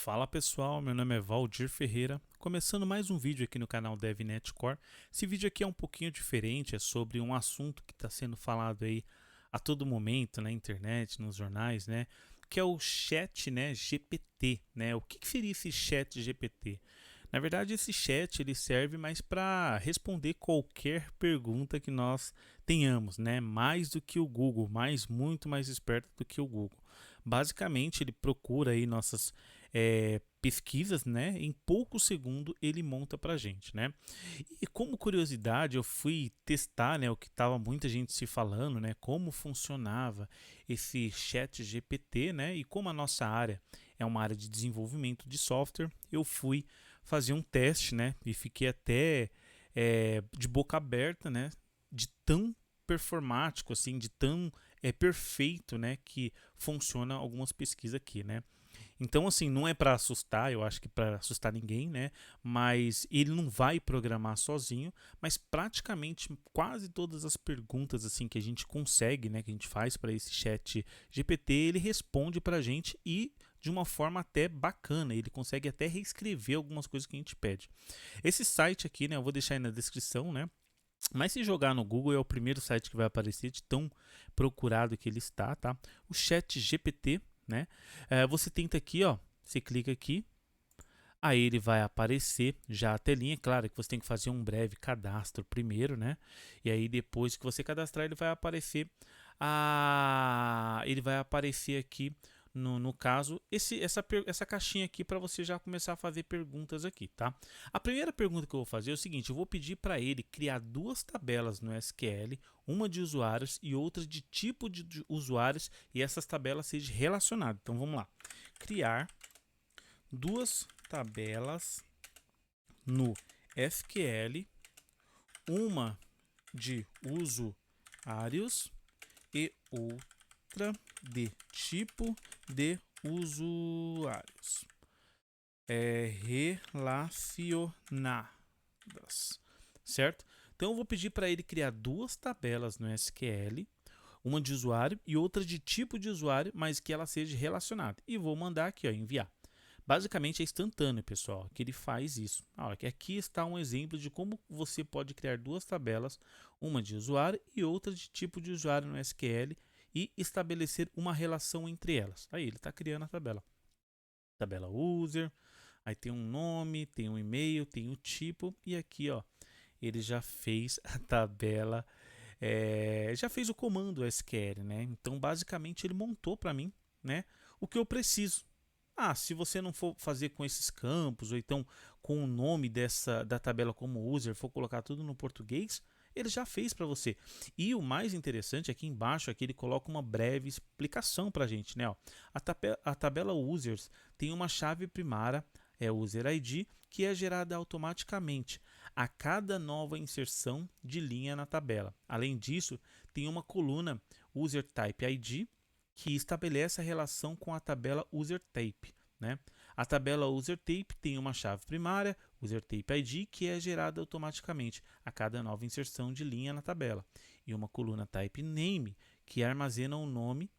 Fala pessoal, meu nome é Valdir Ferreira, começando mais um vídeo aqui no canal DevNet Core. Esse vídeo aqui é um pouquinho diferente, é sobre um assunto que está sendo falado aí a todo momento na internet, nos jornais, né? Que é o chat, né, GPT, né? O que seria esse chat GPT? Na verdade, esse chat ele serve mais para responder qualquer pergunta que nós tenhamos, né? Mais do que o Google, muito mais esperto do que o Google. Basicamente, ele procura aí nossas pesquisas, né? Em poucos segundos ele monta para gente, né? E como curiosidade, eu fui testar, né? O que estava muita gente se falando, né? Como funcionava esse chat GPT, né? E como a nossa área é uma área de desenvolvimento de software, eu fui fazer um teste, né? E fiquei até de boca aberta, né? De tão performático, assim, de tão perfeito, né? Que funciona algumas pesquisas aqui, né? Então, assim, não é para assustar, eu acho que para assustar ninguém, né? Mas ele não vai programar sozinho, mas praticamente quase todas as perguntas assim que a gente consegue, né, que a gente faz para esse chat GPT, ele responde para a gente e de uma forma até bacana, ele consegue até reescrever algumas coisas que a gente pede. Esse site aqui, né, eu vou deixar aí na descrição, né? Mas se jogar no Google é o primeiro site que vai aparecer de tão procurado que ele está, tá? O Chat GPT, né? Você tenta aqui, ó. Você clica aqui, aí ele vai aparecer já a telinha. Claro que você tem que fazer um breve cadastro primeiro, né? E aí depois que você cadastrar, ele vai aparecer. Ele vai aparecer aqui no caso, essa caixinha aqui para você já começar a fazer perguntas aqui, tá? A primeira pergunta que eu vou fazer é o seguinte: eu vou pedir para ele criar duas tabelas no SQL, uma de usuários e outra de tipo de usuários, e essas tabelas sejam relacionadas. Então vamos lá: criar duas tabelas no SQL, uma de usuários e outra de tipo de usuários relacionadas, certo? Então eu vou pedir para ele criar duas tabelas no SQL, uma de usuário e outra de tipo de usuário, mas que ela seja relacionada. E vou mandar aqui, ó, enviar. Basicamente é instantâneo, pessoal, que ele faz isso. Aqui está um exemplo de como você pode criar duas tabelas, uma de usuário e outra de tipo de usuário no SQL e estabelecer uma relação entre elas. Aí ele está criando a tabela. Tabela user, aí tem um nome, tem um e-mail, tem o tipo e aqui, ó, ele já fez a tabela, já fez o comando SQL, né? Então basicamente ele montou para mim, né, o que eu preciso. Se você não for fazer com esses campos, ou então com o nome da tabela como user, for colocar tudo no português, ele já fez para você. E o mais interessante aqui embaixo é que ele coloca uma breve explicação para a gente, né? Ó, a tabela users tem uma chave primária, user ID, que é gerada automaticamente a cada nova inserção de linha na tabela. Além disso, tem uma coluna user type ID, que estabelece a relação com a tabela userType, né? A tabela userType tem uma chave primária, userType-id, que é gerada automaticamente a cada nova inserção de linha na tabela, e uma coluna type-name, que armazena o nome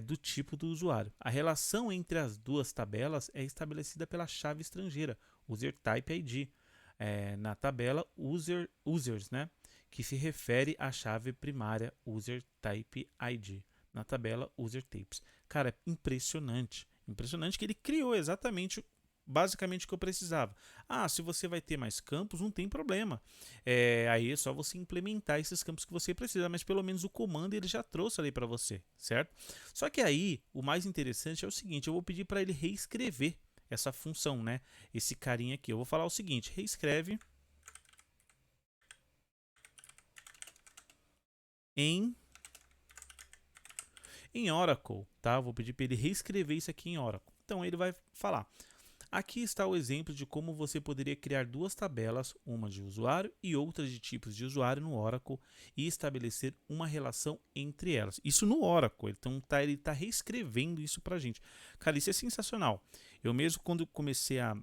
do tipo do usuário. A relação entre as duas tabelas é estabelecida pela chave estrangeira, userType-id, na tabela users, né? Que se refere à chave primária userType-id na tabela userTypes. Cara, é impressionante. Impressionante que ele criou exatamente, basicamente o que eu precisava. Se você vai ter mais campos, não tem problema. Aí é só você implementar esses campos que você precisa, mas pelo menos o comando ele já trouxe ali para você, certo? Só que aí, o mais interessante é o seguinte: eu vou pedir para ele reescrever essa função, né? Esse carinha aqui. Eu vou falar o seguinte: reescreve em Oracle, tá? Vou pedir para ele reescrever isso aqui em Oracle. Então ele vai falar: aqui está o exemplo de como você poderia criar duas tabelas, uma de usuário e outra de tipos de usuário no Oracle, e estabelecer uma relação entre elas. Isso no Oracle, então ele tá reescrevendo isso para a gente. Cara, isso é sensacional. Eu mesmo, quando comecei a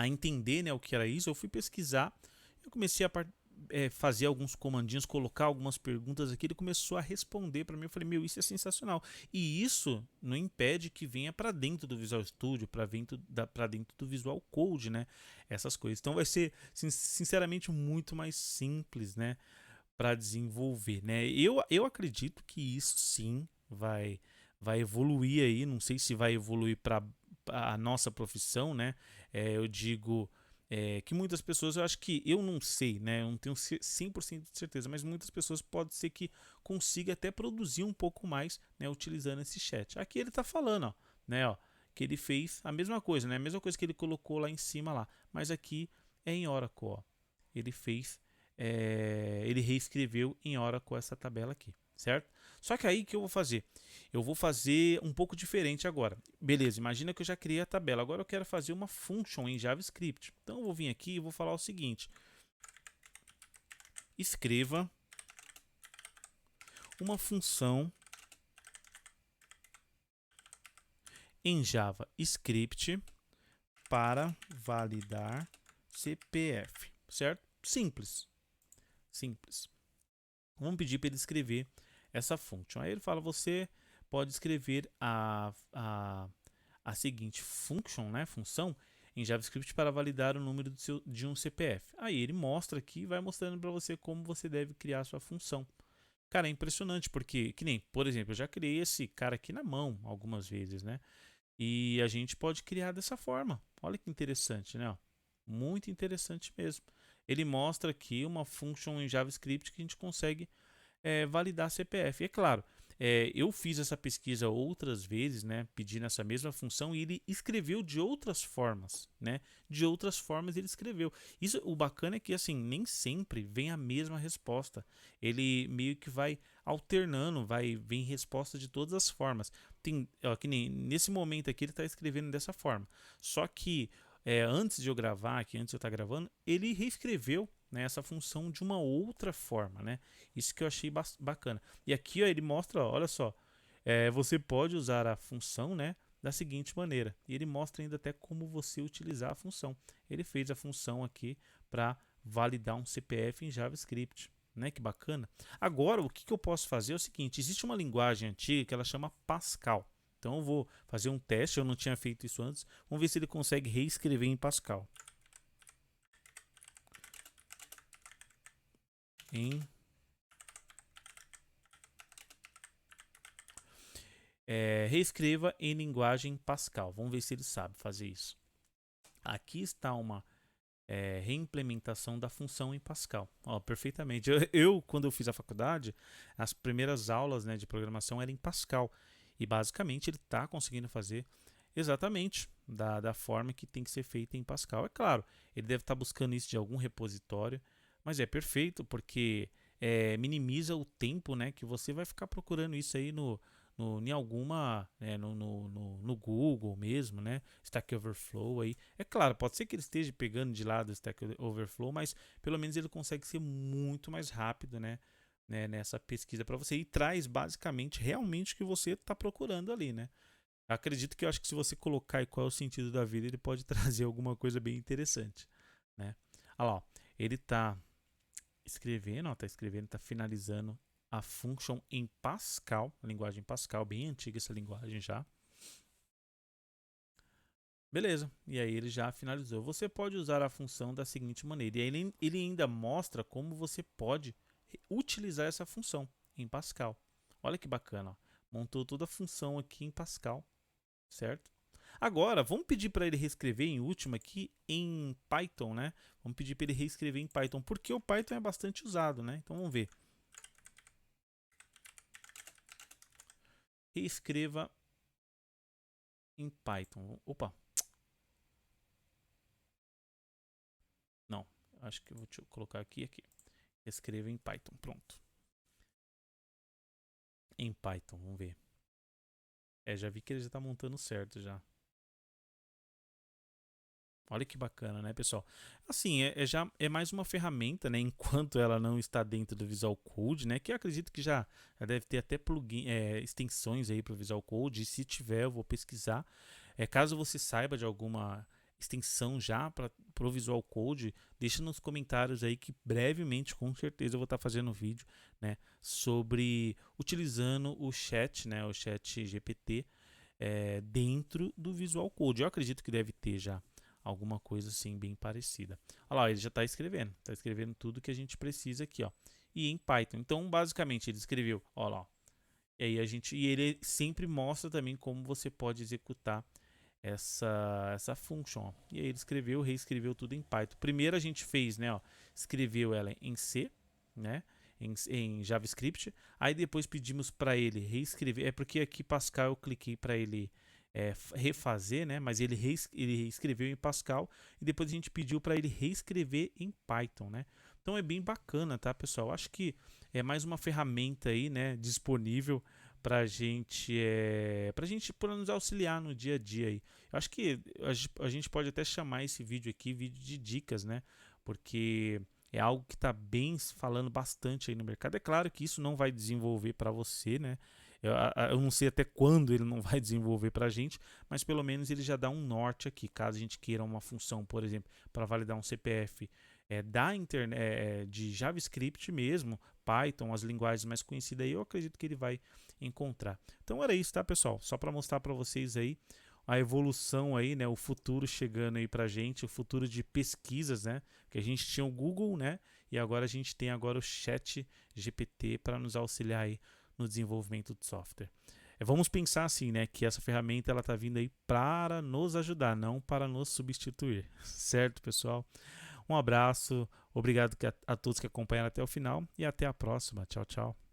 entender, né, o que era isso, eu fui pesquisar, eu comecei a fazer alguns comandinhos, colocar algumas perguntas aqui, ele começou a responder para mim. Eu falei, meu, isso é sensacional. E isso não impede que venha para dentro do Visual Studio, para dentro do Visual Code, né? Essas coisas. Então vai ser, sinceramente, muito mais simples, né? Para desenvolver, né? Eu acredito que isso sim vai evoluir aí. Não sei se vai evoluir para a nossa profissão, né? Eu digo que muitas pessoas, eu acho que, eu não sei, né? Eu não tenho 100% de certeza, mas muitas pessoas pode ser que consiga até produzir um pouco mais, né? Utilizando esse chat. Aqui ele está falando, ó, né? Ó, que ele fez a mesma coisa, né? A mesma coisa que ele colocou lá em cima lá, mas aqui é em Oracle, ó. Ele fez, ele reescreveu em Oracle essa tabela aqui, certo? Só que aí o que eu vou fazer? Eu vou fazer um pouco diferente agora. Beleza, imagina que eu já criei a tabela. Agora eu quero fazer uma function em JavaScript. Então eu vou vir aqui e vou falar o seguinte. Escreva uma função em JavaScript para validar CPF, certo? Simples. Simples. Vamos pedir para ele escrever essa function. Aí ele fala, você pode escrever a seguinte function, né, função, em JavaScript para validar o número de um CPF. Aí ele mostra aqui, vai mostrando para você como você deve criar a sua função. Cara, é impressionante, porque, que nem, por exemplo, eu já criei esse cara aqui na mão algumas vezes, né? E a gente pode criar dessa forma. Olha que interessante, né? Muito interessante mesmo. Ele mostra aqui uma function em JavaScript que a gente consegue validar CPF. E é claro, eu fiz essa pesquisa outras vezes, né, pedindo essa mesma função, e ele escreveu de outras formas, né? De outras formas ele escreveu. Isso, o bacana é que assim, nem sempre vem a mesma resposta. Ele meio que vai alternando, vem resposta de todas as formas. Tem, ó, que nem nesse momento aqui ele está escrevendo dessa forma. Só que antes de eu gravar aqui, antes de eu estar gravando, ele reescreveu, né, essa função de uma outra forma, né? Isso que eu achei bacana. E aqui, ó, ele mostra, ó, olha só, você pode usar a função, né, da seguinte maneira. E ele mostra ainda até como você utilizar a função. Ele fez a função aqui para validar um CPF em JavaScript, né? Que bacana. Agora, o que eu posso fazer é o seguinte: existe uma linguagem antiga que ela chama Pascal. Então eu vou fazer um teste, eu não tinha feito isso antes. Vamos ver se ele consegue reescrever em Pascal. Reescreva em linguagem Pascal. Vamos ver se ele sabe fazer isso. Aqui está uma reimplementação da função em Pascal. Ó, perfeitamente. Quando eu fiz a faculdade, as primeiras aulas, né, de programação eram em Pascal. E basicamente ele está conseguindo fazer exatamente da forma que tem que ser feita em Pascal. É claro, ele deve estar buscando isso de algum repositório, mas é perfeito porque minimiza o tempo, né, que você vai ficar procurando isso aí em alguma, no Google mesmo, né? Stack Overflow aí. É claro, pode ser que ele esteja pegando de lado o Stack Overflow, mas pelo menos ele consegue ser muito mais rápido, né? Nessa pesquisa para você, e traz basicamente realmente o que você está procurando ali, né? Acredito que eu acho que se você colocar aí qual é o sentido da vida, ele pode trazer alguma coisa bem interessante, né? Olha lá, ó, ele está escrevendo, está finalizando a function em Pascal, a linguagem Pascal, bem antiga essa linguagem já. Beleza, e aí ele já finalizou. Você pode usar a função da seguinte maneira, e aí ele ainda mostra como você pode utilizar essa função em Pascal. Olha que bacana, ó. Montou toda a função aqui em Pascal, certo? Agora, vamos pedir para ele reescrever em último aqui em Python, né? Vamos pedir para ele reescrever em Python, porque o Python é bastante usado, né? Então vamos ver. Reescreva em Python. Opa. Não, acho que eu vou colocar aqui. Escreva em Python, pronto. Em Python, vamos ver. Já vi que ele já está montando certo já. Olha que bacana, né, pessoal? Assim, já é mais uma ferramenta, né? Enquanto ela não está dentro do Visual Code, né? Que eu acredito que já deve ter até plugin, extensões aí para o Visual Code. E se tiver, eu vou pesquisar. Caso você saiba de alguma extensão já para o Visual Code, deixa nos comentários aí que brevemente, com certeza, eu vou estar fazendo um vídeo, né, sobre utilizando o chat, né, o chat GPT dentro do Visual Code. Eu acredito que deve ter já alguma coisa assim bem parecida. Olha lá, ele já está escrevendo tudo que a gente precisa aqui, ó, e em Python. Então, basicamente, ele escreveu, olha lá, e ele sempre mostra também como você pode executar essa function, ó. E aí ele escreveu, reescreveu tudo em Python. Primeiro a gente fez, né, ó, escreveu ela em C, né, em JavaScript. Aí depois pedimos para ele reescrever. É porque aqui Pascal eu cliquei para ele refazer, né, mas ele reescreveu em Pascal e depois a gente pediu para ele reescrever em Python, né. Então é bem bacana, tá, pessoal? Acho que é mais uma ferramenta aí, né, disponível para gente para nos auxiliar no dia a dia aí. Eu acho que a gente pode até chamar esse vídeo aqui vídeo de dicas, né? Porque é algo que está bem falando bastante aí no mercado. É claro que isso não vai desenvolver para você, né? Eu não sei até quando ele não vai desenvolver para a gente, mas pelo menos ele já dá um norte aqui. Caso a gente queira uma função, por exemplo, para validar um CPF da internet, de JavaScript mesmo, Python, as linguagens mais conhecidas aí, eu acredito que ele vai encontrar. Então era isso, tá, pessoal? Só para mostrar para vocês aí a evolução aí, né, o futuro chegando aí pra gente, o futuro de pesquisas, né? Que a gente tinha o Google, né? E agora a gente tem agora o Chat GPT para nos auxiliar aí no desenvolvimento de software. Vamos pensar assim, né, que essa ferramenta ela tá vindo aí para nos ajudar, não para nos substituir. Certo, pessoal? Um abraço, obrigado a todos que acompanharam até o final e até a próxima. Tchau, tchau.